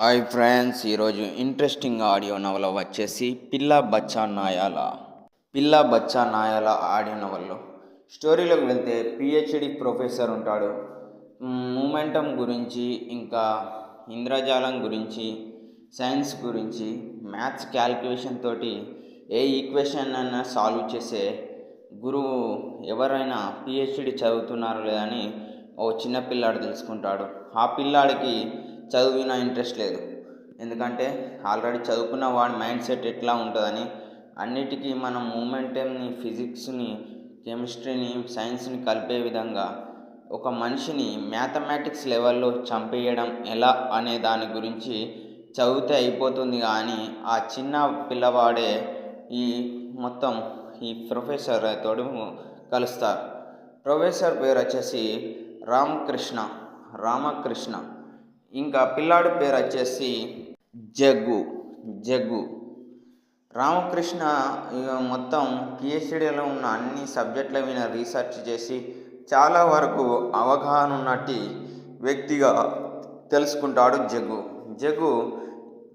Hi friends, ఈరోజు interesting audio నవల వచ్చేసి పిల్ల బచ్చా నాయాల ఆడియో నవల్లో స్టోరీలోకి వెళ్తే పిహెచ్డి ప్రొఫెసర్ ఉంటాడు. మూమెంటం గురించి, ఇంకా ఇంద్రజాలం గురించి, సైన్స్ గురించి, మ్యాథ్స్ క్యాల్కులేషన్ తోటి ఏ ఈక్వేషన్ అయినా సాల్వ్ చేసే గురువు ఎవరైనా పిహెచ్డి చదువుతున్నారో లేదని ఓ చిన్న పిల్లాడు తెలుసుకుంటాడు. ఆ పిల్లాడికి చదివిన ఇంట్రెస్ట్ లేదు. ఎందుకంటే ఆల్రెడీ చదువుకున్న వాడి మైండ్ సెట్ ఎట్లా ఉంటుందని, అన్నిటికీ మనం మూమెంటంని, ఫిజిక్స్ని, కెమిస్ట్రీని, సైన్స్ని కలిపే విధంగా ఒక మనిషిని మ్యాథమెటిక్స్ లెవెల్లో చంపేయడం ఎలా అనే దాని గురించి చదివితే అయిపోతుంది. కానీ ఆ చిన్న పిల్లవాడే ఈ మొత్తం ఈ ప్రొఫెసర్ తోడు కలుస్తారు. ప్రొఫెసర్ పేరు వచ్చేసి రామకృష్ణ. ఇంకా పిల్లాడి పేరు వచ్చేసి జగ్గు. రామకృష్ణ మొత్తం పిహెచ్డీలో ఉన్న అన్ని సబ్జెక్టుల మీద రీసెర్చ్ చేసి చాలా వరకు అవగాహన ఉన్నట్టి వ్యక్తిగా తెలుసుకుంటాడు జగ్గు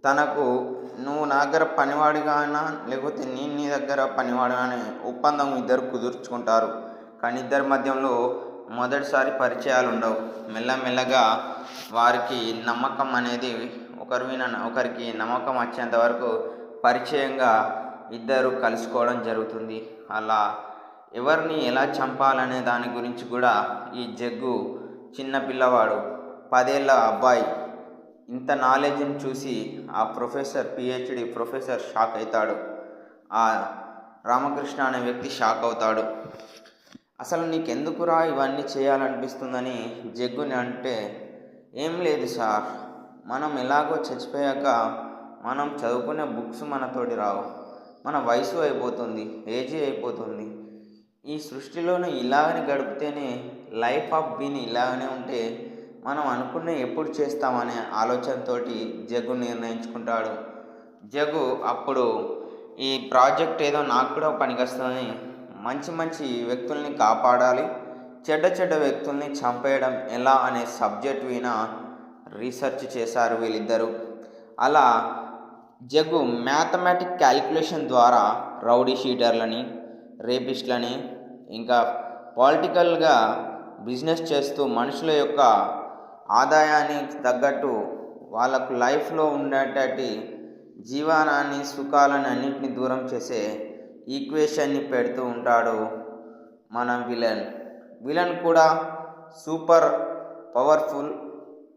తనకు నువ్వు నా దగ్గర పనివాడిగానా లేకపోతే నేను నీ దగ్గర పనివాడిగానే ఒప్పందం ఇద్దరు కుదుర్చుకుంటారు. కానీ ఇద్దరి మధ్యలో మొదటిసారి పరిచయాలు ఉండవు. మెల్లమెల్లగా వారికి నమ్మకం అనేది ఒకరికి నమ్మకం వచ్చేంత వరకు పరిచయంగా ఇద్దరు కలుసుకోవడం జరుగుతుంది. అలా ఎవరిని ఎలా చంపాలనే దాని గురించి కూడా ఈ జగ్గు చిన్న పిల్లవాడు 10 ఏళ్ళ అబ్బాయి ఇంత నాలెడ్జ్ని చూసి ఆ పిహెచ్డి ప్రొఫెసర్ షాక్ అవుతాడు. ఆ రామకృష్ణ అనే వ్యక్తి షాక్ అవుతాడు. అసలు నీకెందుకురా ఇవన్నీ చేయాలనిపిస్తుందని జగ్గుని అంటే, ఏం లేదు సార్, మనం ఎలాగో చచ్చిపోయాక మనం చదువుకునే బుక్స్ మనతోటి రావు, మన వయసు అయిపోతుంది, ఏజీ అయిపోతుంది. ఈ సృష్టిలోనే ఇలాగనే గడిపితేనే లైఫ్ ఆఫ్ బీని ఇలాగనే ఉంటే మనం అనుకునే ఎప్పుడు చేస్తామనే ఆలోచనతోటి జగ్గు నిర్ణయించుకుంటాడు. జగ్గు అప్పుడు ఈ ప్రాజెక్ట్ ఏదో నాకు కూడా పనికొస్తుందని మంచి వ్యక్తుల్ని కాపాడాలి, చెడ్డ వ్యక్తుల్ని చంపేయడం ఎలా అనే సబ్జెక్ట్ విన రీసెర్చ్ చేశారు వీళ్ళిద్దరూ. అలా జగ్గు మ్యాథమెటిక్ క్యాలిక్యులేషన్ ద్వారా రౌడీ షీటర్లని, రేపిస్ట్లని, ఇంకా పొలిటికల్గా బిజినెస్ చేస్తూ మనుషుల యొక్క ఆదాయానికి తగ్గట్టు వాళ్ళకు లైఫ్లో ఉండేటట్టు జీవనాన్ని, సుఖాలను అన్నింటినీ దూరం చేసే ఈక్వేషన్ని పెడుతూ ఉంటాడు మన విలన్ కూడా సూపర్ పవర్ఫుల్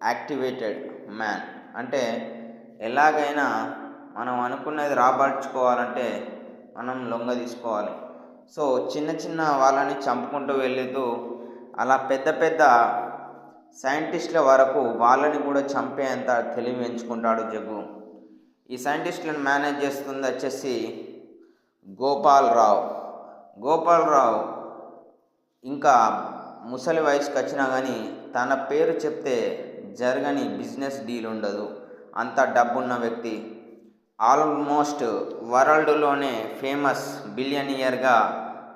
యాక్టివేటెడ్ మ్యాన్. అంటే ఎలాగైనా మనం అనుకున్నది రాబర్చుకోవాలంటే మనం లొంగ తీసుకోవాలి. సో చిన్న వాళ్ళని చంపుకుంటూ వెళ్తూ అలా పెద్ద సైంటిస్టుల వరకు వాళ్ళని కూడా చంపేంత తెలివి ఎంచుకుంటాడు జగ్గు. ఈ సైంటిస్టులను మేనేజ్ చేస్తుంది వచ్చేసి గోపాలరావు ఇంకా ముసలి వయసుకి వచ్చినా కానీ తన పేరు చెప్తే జరగని బిజినెస్ డీల్ ఉండదు. అంత డబ్బున్న వ్యక్తి. ఆల్మోస్ట్ వరల్డ్లోనే ఫేమస్ బిలియనియర్గా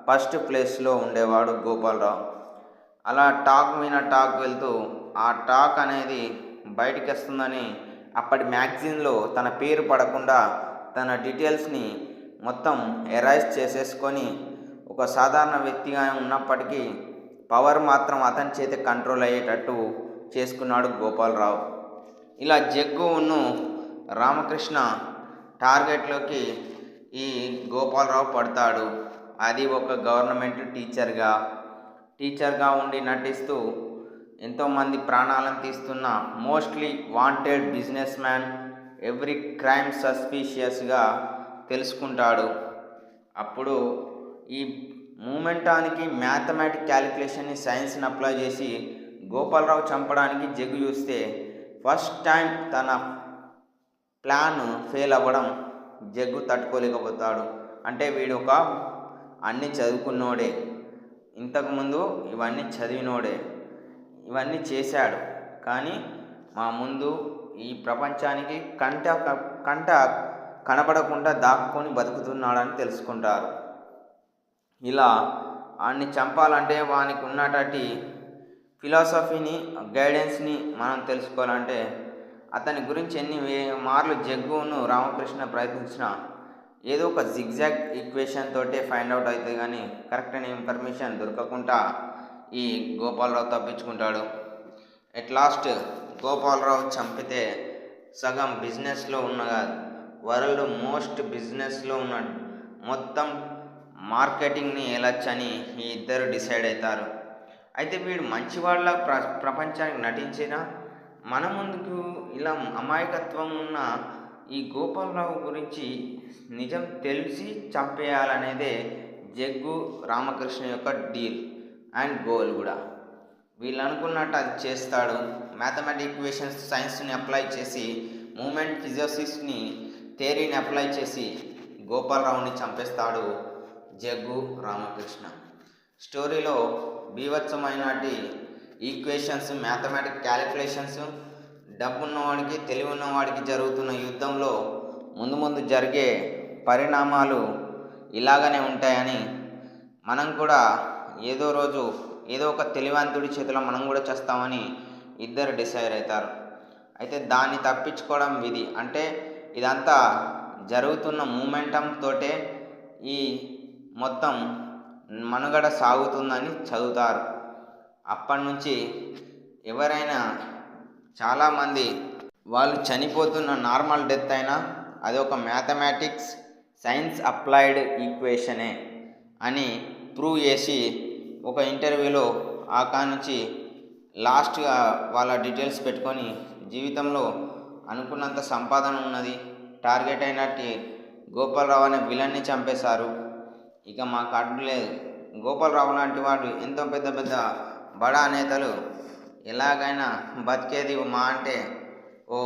ఫస్ట్ ప్లేస్లో ఉండేవాడు గోపాలరావు. అలా టాక్ వెళ్తూ ఆ టాక్ అనేది బయటికి వస్తుందని అప్పటి మ్యాగజైన్లో తన పేరు పడకుండా తన డీటెయిల్స్ని మొత్తం ఎరైజ్ చేసేసుకొని ఒక సాధారణ వ్యక్తిగా ఉన్నప్పటికీ పవర్ మాత్రం అతని చేత కంట్రోల్ అయ్యేటట్టు చేసుకున్నాడు గోపాలరావు. ఇలా జగ్గును రామకృష్ణ టార్గెట్లోకి ఈ గోపాలరావు పడతాడు. అది ఒక గవర్నమెంట్ టీచర్గా ఉండి నటిస్తూ ఎంతోమంది ప్రాణాలను తీస్తున్న mostly wanted business man, every crime సస్పీషియస్గా తెలుసుకుంటాడు. అప్పుడు ఈ మూమెంటానికి మ్యాథమెటిక్ క్యాలిక్యులేషన్ని, సైన్స్ని అప్లై చేసి గోపాలరావు చంపడానికి జగ్గు చూస్తే ఫస్ట్ టైం తన ప్లాన్ ఫెయిల్ అవ్వడం జగ్గు తట్టుకోలేకపోతాడు. అంటే వీడు ఒక అన్నీ చదువుకున్నోడే, ఇంతకుముందు ఇవన్నీ చదివినోడే, ఇవన్నీ చేశాడు, కానీ మా ముందు ఈ ప్రపంచానికి కంట కనబడకుండా దాక్కొని బతుకుతున్నాడని తెలుసుకుంటారు. ఇలా వాడిని చంపాలంటే వానికి ఉన్నటువంటి ఫిలాసఫీని, గైడెన్స్ని మనం తెలుసుకోవాలంటే అతని గురించి ఎన్ని మార్లు జగ్గును రామకృష్ణ ప్రయత్నించినా ఏదో ఒక జిగ్జాగ్ ఈక్వేషన్ తోటే ఫైండ్ అవుట్ అవుతుంది, కానీ కరెక్ట్ అయిన ఇన్ఫర్మేషన్ దొరకకుండా ఈ గోపాలరావు తప్పించుకుంటాడు. ఎట్ లాస్ట్ గోపాలరావు చంపితే సగం బిజినెస్లో ఉన్న వరల్డ్ మోస్ట్ బిజినెస్లో ఉన్న మొత్తం మార్కెటింగ్ని వెళ్ళొచ్చని ఈ ఇద్దరు డిసైడ్ అవుతారు. అయితే వీడు మంచివాళ్ళ ప్రపంచానికి నటించిన మన ముందుకు ఇలా అమాయకత్వం ఉన్న ఈ గోపాలరావు గురించి నిజం తెలిసి చంపేయాలనేదే జగ్గు రామకృష్ణ యొక్క డీల్ అండ్ గోల్ కూడా. వీళ్ళు అనుకున్నట్టు అది చేస్తాడు. మ్యాథమెటిక్ ఈక్వేషన్స్ సైన్స్ని అప్లై చేసి, మూమెంట్ ఫిజిసిస్ని థియరీని అప్లై చేసి గోపాలరావుని చంపేస్తాడు జగ్గు రామకృష్ణ. స్టోరీలో బీభత్సమైనటి ఈక్వేషన్స్, మ్యాథమెటిక్ క్యాలిక్యులేషన్స్, డబ్బున్నవాడికి తెలివి ఉన్నవాడికి జరుగుతున్న యుద్ధంలో ముందు ముందు జరిగే పరిణామాలు ఇలాగనే ఉంటాయని, మనం కూడా ఏదో రోజు ఏదో ఒక తెలివంతుడి చేతిలో మనం కూడా చేస్తామని ఇద్దరు డిసైడ్ అవుతారు. అయితే దాన్ని తప్పించుకోవడం విధి. అంటే ఇదంతా జరుగుతున్న మూమెంటం తోటే ఈ మొత్తం మనుగడ సాగుతుందని చదువుతారు. అప్పటి నుంచి ఎవరైనా చాలామంది వాళ్ళు చనిపోతున్న నార్మల్ డెత్ అయినా అది ఒక మ్యాథమెటిక్స్ సైన్స్ అప్లైడ్ ఈక్వేషనే అని ప్రూవ్ చేసి ఒక ఇంటర్వ్యూలో ఆ కానుంచి లాస్ట్గా వాళ్ళ డీటెయిల్స్ పెట్టుకొని, జీవితంలో అనుకున్నంత సంపాదన ఉన్నది, టార్గెట్ అయినట్టు గోపాలరావు అనే విలన్ని చంపేశారు, ఇక మాకు అడ్డు లేదు. గోపాలరావు లాంటి వాడు ఎంతో పెద్ద పెద్ద బడా నేతలు ఎలాగైనా బతికేది మా అంటే ఓ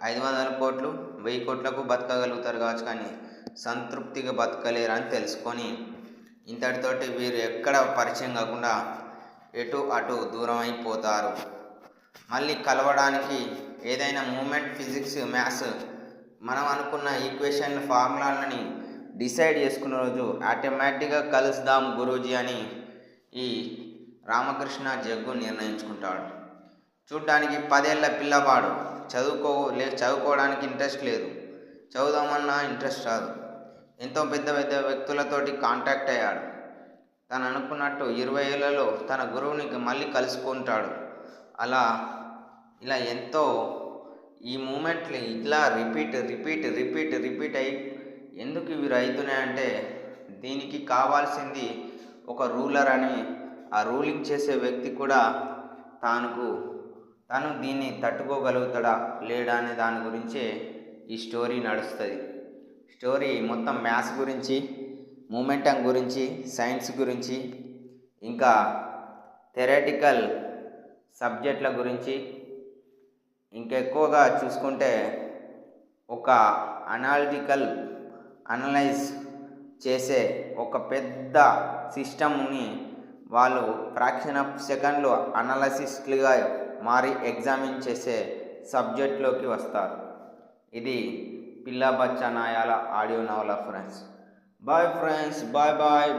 500 కోట్లు 1000 కోట్లకు బతకగలుగుతారు కావచ్చు, కానీ సంతృప్తిగా బతకలేరని తెలుసుకొని ఇంతటితోటి వీరు ఎక్కడ పరిచయం కాకుండా ఎటు అటు దూరం అయిపోతారు. మళ్ళీ కలవడానికి ఏదైనా మూమెంట్ ఫిజిక్స్ మ్యాథ్స్ మనం అనుకున్న ఈక్వేషన్ ఫార్ములాలని డిసైడ్ చేసుకున్న రోజు ఆటోమేటిక్గా కలుద్దాం గురూజీ అని ఈ రామకృష్ణ జగ్గు నిర్ణయించుకుంటాడు. చూడ్డానికి 10 ఏళ్ల పిల్లవాడు, చదువుకోవడానికి ఇంట్రెస్ట్ లేదు, చదువుదామన్నా ఇంట్రెస్ట్ రాదు. ఎంతో పెద్ద పెద్ద వ్యక్తులతోటి కాంటాక్ట్ అయ్యాడు. తను అనుకున్నట్టు 20 ఏళ్లలో తన గురువుని మళ్ళీ కలుసుకుంటాడు. ఇలా ఎంతో ఈ మూమెంట్లు ఇట్లా రిపీట్ అయ్యి ఎందుకు ఇవి అవుతున్నాయంటే దీనికి కావాల్సింది ఒక రూలర్ అని, ఆ రూలింగ్ చేసే వ్యక్తి కూడా తను దీన్ని తట్టుకోగలుగుతాడా లేడా అనే దాని గురించే ఈ స్టోరీ నడుస్తుంది. స్టోరీ మొత్తం మ్యాథ్స్ గురించి, మూమెంటం గురించి, సైన్స్ గురించి, ఇంకా థియరిటికల్ సబ్జెక్టుల గురించి, ఇంకెక్కువగా చూసుకుంటే ఒక అనలైజ్ చేసే ఒక పెద్ద సిస్టమ్ని వాళ్ళు ఫ్రాక్షన్ ఆఫ్ సెకండ్లో అనాలసిస్ట్లుగా మారి ఎగ్జామిన్ చేసే సబ్జెక్ట్లోకి వస్తారు. ఇది పిల్ల బచ్చా నాయాల ఆడియో నవల ఫ్రెండ్స్. Boy friends, bye.